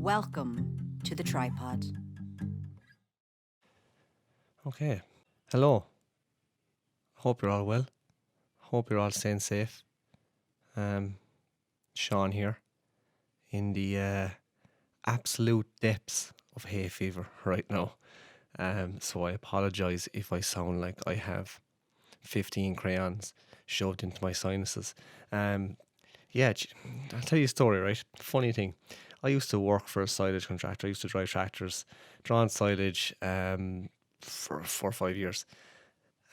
Welcome to the tripod. Okay. Hello. Hope you're all well. Hope you're all staying safe. Sean here in the absolute depths of hay fever right now. So I apologise if I sound like I have 15 crayons shoved into my sinuses. Yeah, I'll tell you a story, right? Funny thing. I used to work for a silage contractor. I used to drive tractors, drawn silage for 4 or 5 years.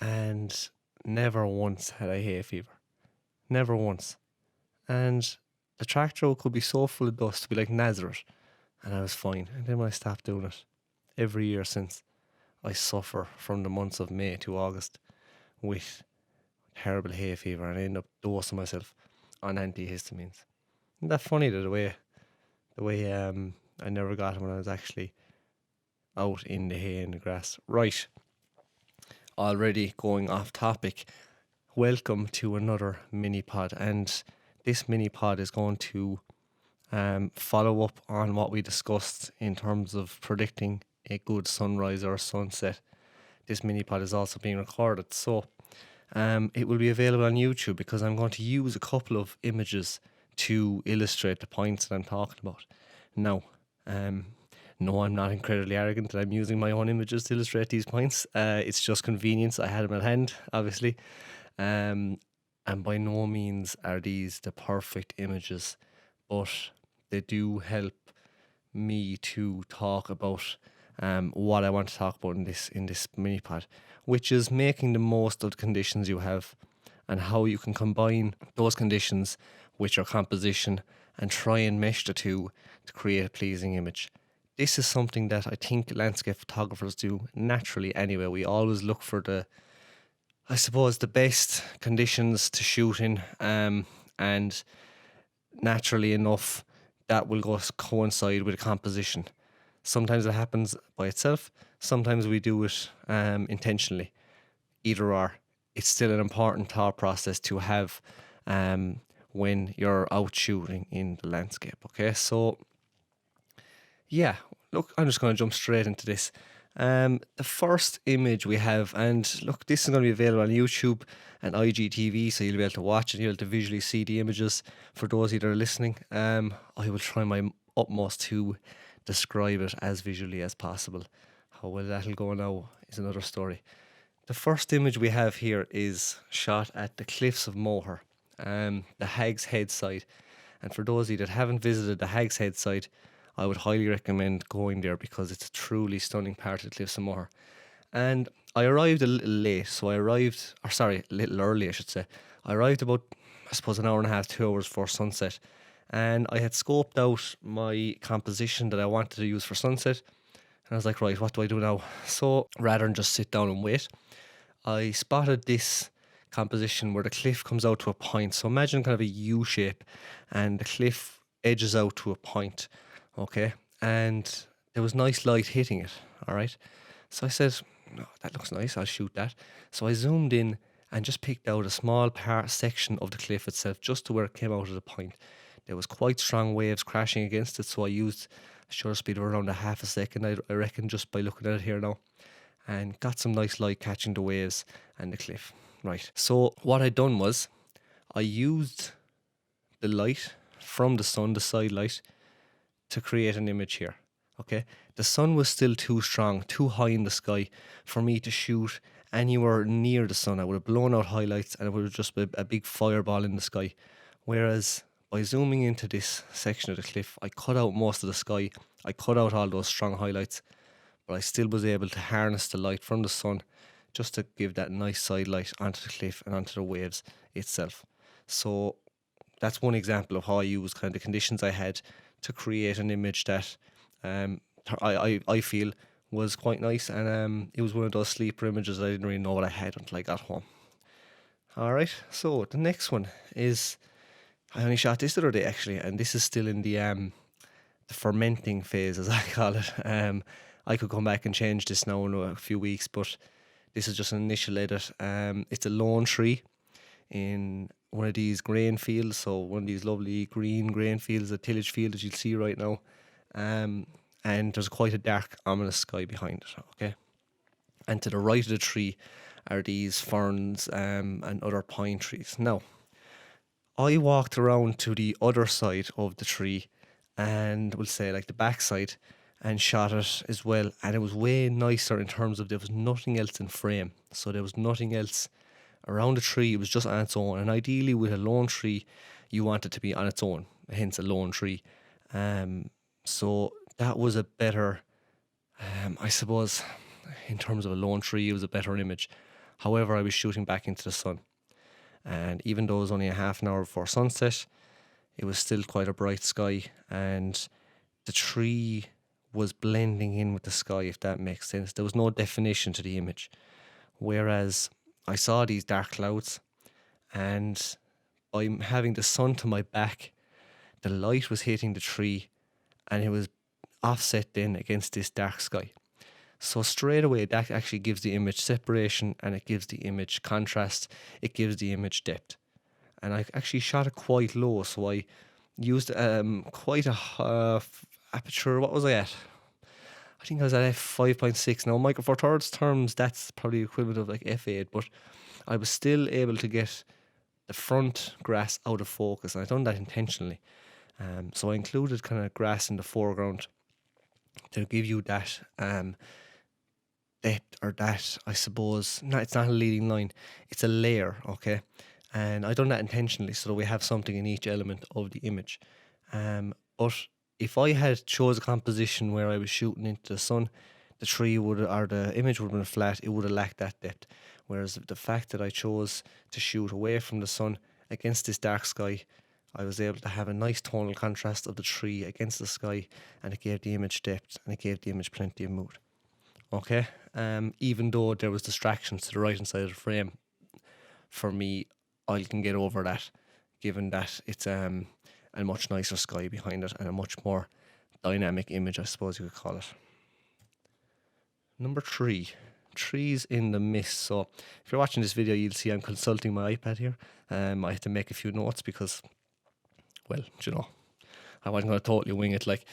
And never once had I hay fever. Never once. And the tractor could be so full of dust, to be like Nazareth, and I was fine. And then when I stopped doing it, every year since, I suffer from the months of May to August with terrible hay fever, and I end up dosing myself on antihistamines. Isn't that funny that the way I never got it when I was actually out in the hay and the grass. Right, already going off topic. Welcome to another mini pod, and this mini pod is going to follow up on what we discussed in terms of predicting a good sunrise or sunset. This mini pod is also being recorded, so it will be available on YouTube because I'm going to use a couple of images to illustrate the points that I'm talking about. Now, no, I'm not incredibly arrogant that I'm using my own images to illustrate these points. It's just convenience. I had them at hand, obviously. And by no means are these the perfect images, but they do help me to talk about what I want to talk about in this mini pod, which is making the most of the conditions you have and how you can combine those conditions with your composition and try and mesh the two to create a pleasing image. This is something that I think landscape photographers do naturally anyway. We always look for the best conditions to shoot in, and naturally enough, that will coincide with a composition. Sometimes it happens by itself, sometimes we do it intentionally. Either or, it's still an important thought process to have when you're out shooting in the landscape. Okay, so yeah, look, I'm just going to jump straight into this. The first image we have, and look, this is going to be available on YouTube and IGTV, so you'll be able to watch it, you'll be able to visually see the images. For those of you that are listening, I will try my utmost to describe it as visually as possible. How well that'll go now is another story. The first image we have here is shot at the cliffs of Moher, the Hag's Head site. And for those of you that haven't visited the Hag's Head site, I would highly recommend going there because it's a truly stunning part of the Cliffs of Moher. And I arrived a little late, so a little early, I should say. I arrived about, I suppose, an hour and a half, 2 hours before sunset. And I had scoped out my composition that I wanted to use for sunset. And I was like, right, what do I do now? So rather than just sit down and wait, I spotted this composition where the cliff comes out to a point. So imagine kind of a U shape and the cliff edges out to a point. Okay, and there was nice light hitting it, all right? So I said, no, that looks nice, I'll shoot that. So I zoomed in and just picked out a small section of the cliff itself, just to where it came out of the point. There was quite strong waves crashing against it, so I used a shutter speed of around a half a second, I reckon, just by looking at it here now, and got some nice light catching the waves and the cliff. Right, so what I'd done was, I used the light from the sun, the side light, to create an image here. Okay, the sun was still too strong, too high in the sky for me to shoot anywhere near the sun. I would have blown out highlights and it would have just been a big fireball in the sky. Whereas by zooming into this section of the cliff, I cut out most of the sky, I cut out all those strong highlights, but I still was able to harness the light from the sun just to give that nice side light onto the cliff and onto the waves itself. So that's one example of how I used kind of the conditions I had to create an image that I feel was quite nice, and it was one of those sleeper images I didn't really know what I had until I got home. Alright, so the next one is, I only shot this the other day actually, and this is still in the fermenting phase, as I call it. I could come back and change this now in a few weeks, but this is just an initial edit. It's a lone tree in one of these grain fields, so one of these lovely green grain fields, a tillage field that you'll see right now. and there's quite a dark, ominous sky behind it. Okay, and to the right of the tree are these ferns and other pine trees. Now, I walked around to the other side of the tree, and we'll say like the back side, and shot it as well. And it was way nicer in terms of there was nothing else in frame. So there was nothing else around the tree. It was just on its own. And ideally, with a lone tree, you want it to be on its own, hence a lone tree. So that was a better, I suppose, in terms of a lone tree, it was a better image. However, I was shooting back into the sun. And even though it was only a half an hour before sunset, it was still quite a bright sky. And the tree was blending in with the sky, if that makes sense. There was no definition to the image. Whereas I saw these dark clouds, and by having the sun to my back, the light was hitting the tree, and it was offset then against this dark sky. So straight away, that actually gives the image separation, and it gives the image contrast. It gives the image depth. And I actually shot it quite low, so I used quite a aperture. What was I at? I think I was at f5.6. Now, Micro Four Thirds terms, that's probably equivalent of like f8, but I was still able to get the front grass out of focus, and I done that intentionally. So I included kind of grass in the foreground to give you that depth, or that, I suppose, no, it's not a leading line, it's a layer, okay? And I done that intentionally so that we have something in each element of the image. But if I had chose a composition where I was shooting into the sun, the tree would, or the image would have been flat, it would have lacked that depth. Whereas the fact that I chose to shoot away from the sun against this dark sky, I was able to have a nice tonal contrast of the tree against the sky, and it gave the image depth, and it gave the image plenty of mood. Okay, even though there was distractions to the right hand side of the frame, for me, I can get over that, given that it's a much nicer sky behind it and a much more dynamic image, I suppose you could call it. Number 3, trees in the mist. So if you're watching this video, you'll see I'm consulting my iPad here. I have to make a few notes because, well, you know, I wasn't going to totally wing it. Like,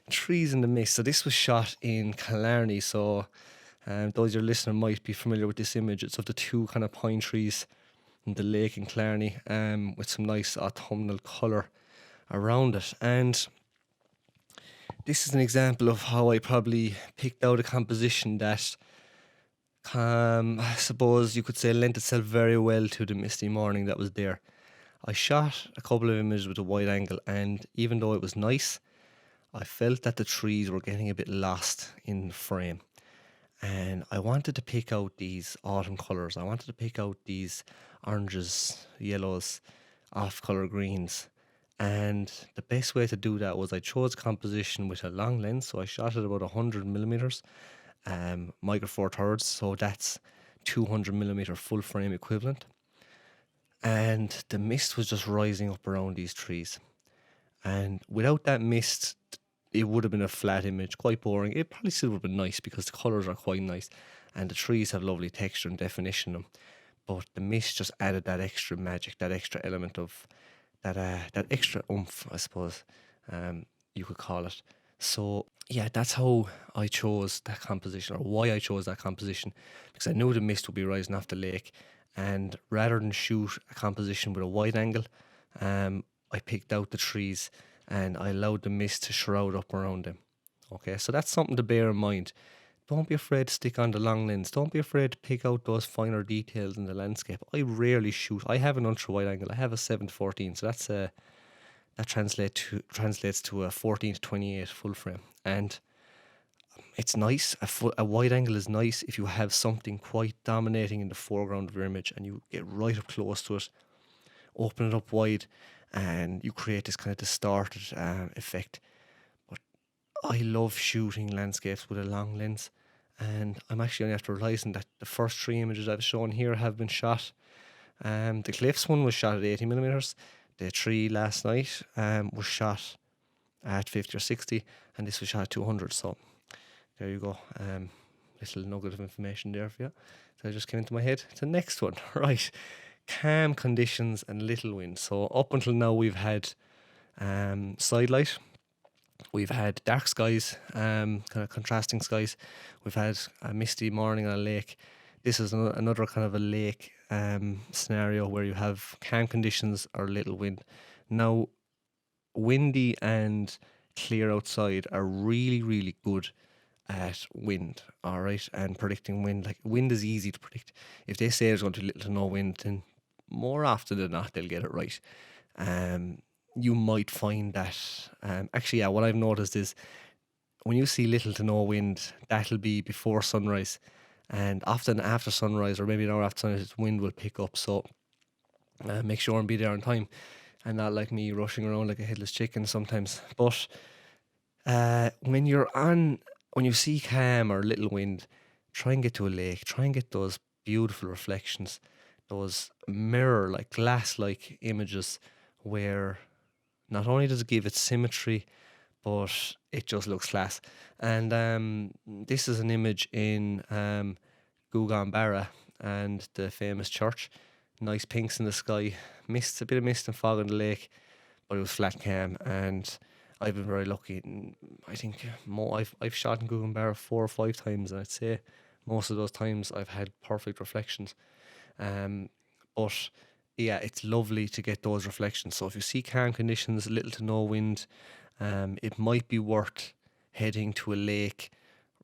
trees in the mist. So this was shot in Killarney. So those of your listener might be familiar with this image. It's of the two kind of pine trees in the lake in Killarney, with some nice autumnal colour around it. And this is an example of how I probably picked out a composition that, I suppose you could say, lent itself very well to the misty morning that was there. I shot a couple of images with a wide angle, and even though it was nice, I felt that the trees were getting a bit lost in the frame. And I wanted to pick out these autumn colours. I wanted to pick out these oranges, yellows, off-colour greens. And the best way to do that was I chose composition with a long lens. So I shot at about 100 millimeters, Micro Four Thirds. So that's 200 millimeter full frame equivalent. And the mist was just rising up around these trees. And without that mist, it would have been a flat image, quite boring. It probably still would have been nice because the colours are quite nice and the trees have lovely texture and definition in them. But the mist just added that extra magic, that extra element of that extra oomph, I suppose you could call it. So yeah, that's how I chose that composition, or why I chose that composition, because I knew the mist would be rising off the lake. And rather than shoot a composition with a wide angle, I picked out the trees and I allowed the mist to shroud up around them. Okay, so that's something to bear in mind. Don't be afraid to stick on the long lens. Don't be afraid to pick out those finer details in the landscape. I rarely shoot. I have an ultra wide angle. I have a 7-14, so that's that translates to a 14-28 full frame, and it's nice. A wide angle is nice if you have something quite dominating in the foreground of your image and you get right up close to it, open it up wide, and you create this kind of distorted effect. But I love shooting landscapes with a long lens, and I'm actually only after realising that the first 3 images I've shown here have been shot. The cliffs one was shot at 80 millimeters. The tree last night was shot at 50 or 60, and this was shot at 200. So there you go. Little nugget of information there for you. So it just came into my head. The next one, right? Calm conditions and little wind. So up until now we've had side light, We've had dark skies, kind of contrasting skies. We've had a misty morning on a lake. This is another kind of a lake scenario where you have calm conditions or little wind. Now, windy and clear outside are really, really good at wind, all right, and predicting wind. Like, wind is easy to predict. If they say there's going to be little to no wind, then more often than not, they'll get it right. You might find that, actually, yeah, what I've noticed is when you see little to no wind, that'll be before sunrise. And often after sunrise, or maybe an hour after sunrise, wind will pick up. So make sure and be there on time, and not like me rushing around like a headless chicken sometimes. But when you see calm or little wind, try and get to a lake. Try and get those beautiful reflections, those mirror like glass like images, where not only does it give it symmetry, but it just looks class. And this is an image in Gugambara and the famous church. Nice pinks in the sky, a bit of mist and fog on the lake, but it was flat calm. And I've been very lucky. I think I've shot in Gugambara 4 or 5 times, and I'd say most of those times I've had perfect reflections. But yeah, it's lovely to get those reflections. So if you see calm conditions, little to no wind, it might be worth heading to a lake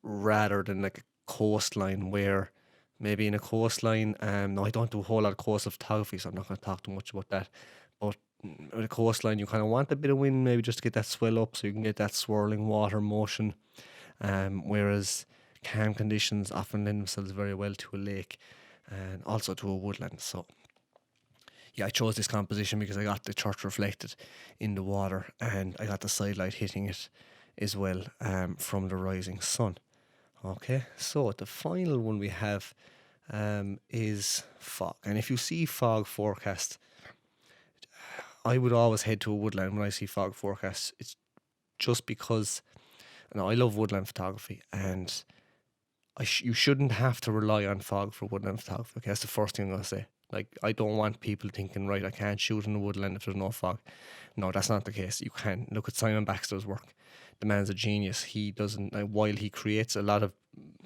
rather than like a coastline, where maybe in a coastline, no, I don't do a whole lot of coastal photography, so I'm not going to talk too much about that. But with a coastline, you kind of want a bit of wind, maybe just to get that swell up so you can get that swirling water motion. Whereas calm conditions often lend themselves very well to a lake and also to a woodland. So yeah, I chose this composition because I got the church reflected in the water, and I got the sidelight hitting it as well, from the rising sun. Okay, so the final one we have is fog. And if you see fog forecast, I would always head to a woodland when I see fog forecast. It's just because, I love woodland photography, and you shouldn't have to rely on fog for woodland photography. Okay, that's the first thing I'm going to say. Like, I don't want people thinking, right, I can't shoot in the woodland if there's no fog. No, that's not the case. You can. Look at Simon Baxter's work. The man's a genius. He doesn't, while he creates a lot of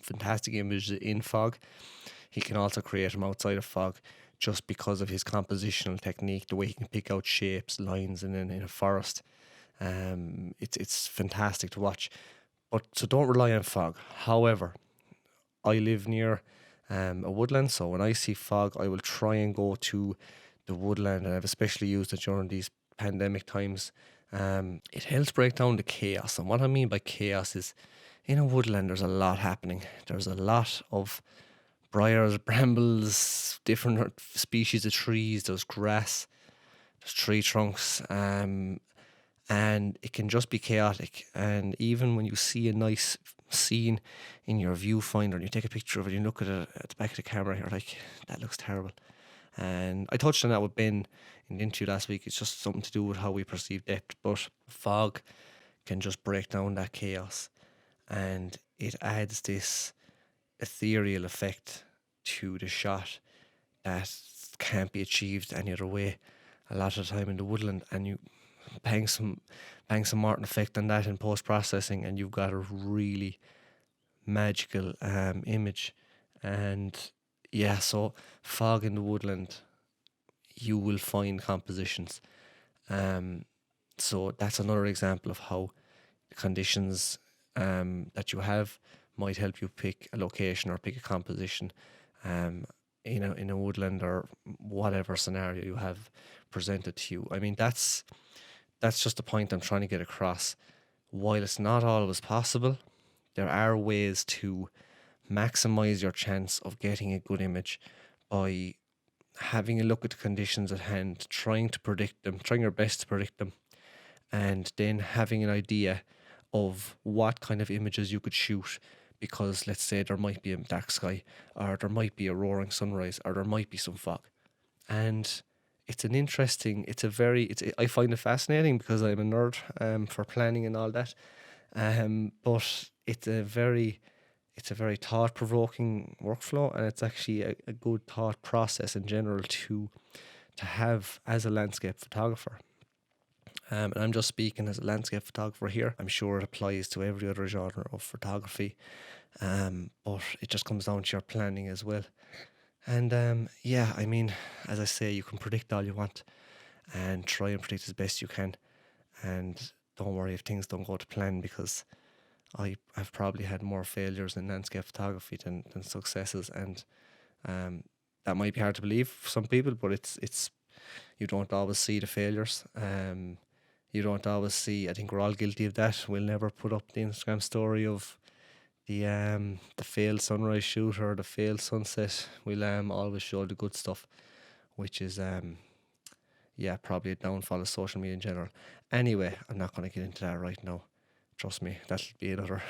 fantastic images in fog, he can also create them outside of fog, just because of his compositional technique, the way he can pick out shapes, lines in a forest. It's fantastic to watch. But so don't rely on fog. However, I live near a woodland, so when I see fog, I will try and go to the woodland, and I've especially used it during these pandemic times. It helps break down the chaos, and what I mean by chaos is, in a woodland there's a lot happening. There's a lot of briars, brambles, different species of trees, there's grass, there's tree trunks, and it can just be chaotic. And even when you see a nice scene in your viewfinder and you take a picture of it, you look at it at the back of the camera, you're like, that looks terrible. And I touched on that with Ben in the interview last week. It's just something to do with how we perceive depth, but fog can just break down that chaos, and it adds this ethereal effect to the shot that can't be achieved any other way a lot of the time in the woodland. And you bang some Martin effect on that in post-processing, and you've got a really magical image. And yeah, so fog in the woodland, you will find compositions. So that's another example of how the conditions that you have might help you pick a location or pick a composition in a woodland or whatever scenario you have presented to you. I mean, that's just the point I'm trying to get across. While it's not always possible, there are ways to maximize your chance of getting a good image by having a look at the conditions at hand, trying to predict them, trying your best to predict them, and then having an idea of what kind of images you could shoot. Because let's say there might be a dark sky, or there might be a roaring sunrise, or there might be some fog. And it's I find it fascinating because I'm a nerd for planning and all that. But it's a very thought-provoking workflow, and it's actually a good thought process in general to have as a landscape photographer. And I'm just speaking as a landscape photographer here. I'm sure it applies to every other genre of photography, but it just comes down to your planning as well. And yeah, I mean, as I say, you can predict all you want and try and predict as best you can. And don't worry if things don't go to plan, because I've probably had more failures in landscape photography than successes. And that might be hard to believe for some people, but it's you don't always see the failures. You don't always see. I think we're all guilty of that. We'll never put up the Instagram story of the failed sunrise shoot or the failed sunset. We'll always show the good stuff, which is yeah, probably a downfall of social media in general. Anyway, I'm not going to get into that right now. Trust me, that'll be another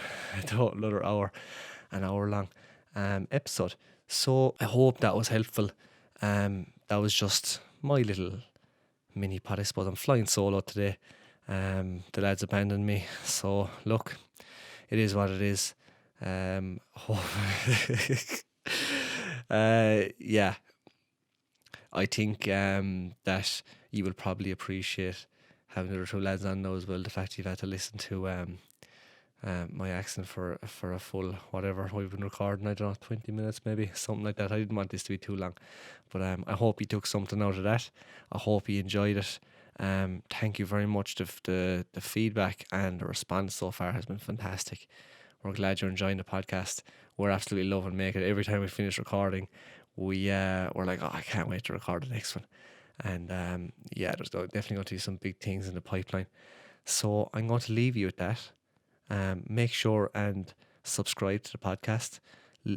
hour, an hour long episode. So I hope that was helpful. That was just my little mini pod, I suppose. I'm flying solo today. The lads abandoned me. So look, it is what it is. Yeah, I think that you will probably appreciate having the other two lads on now as well. The fact you've had to listen to my accent for a full whatever we've been recording, I don't know, 20 minutes maybe, something like that. I didn't want this to be too long, but I hope you took something out of that. I hope you enjoyed it. Thank you very much. The feedback and the response so far has been fantastic. We're glad you're enjoying the podcast. We're absolutely loving making it. Every time we finish recording, we're like, oh, I can't wait to record the next one. And yeah, there's definitely going to be some big things in the pipeline. So I'm going to leave you with that. Make sure and subscribe to the podcast.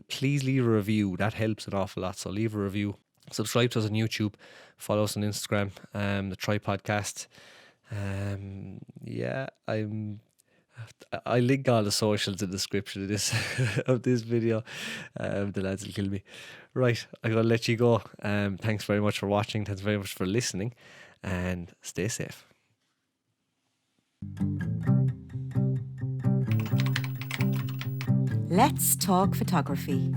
Please leave a review. That helps an awful lot. So leave a review. Subscribe to us on YouTube. Follow us on Instagram. The Tripodcast. Yeah, I link all the socials in the description of this of this video. The lads will kill me. Right, I'm gonna let you go. Thanks very much for watching. Thanks very much for listening, and stay safe. Let's talk photography.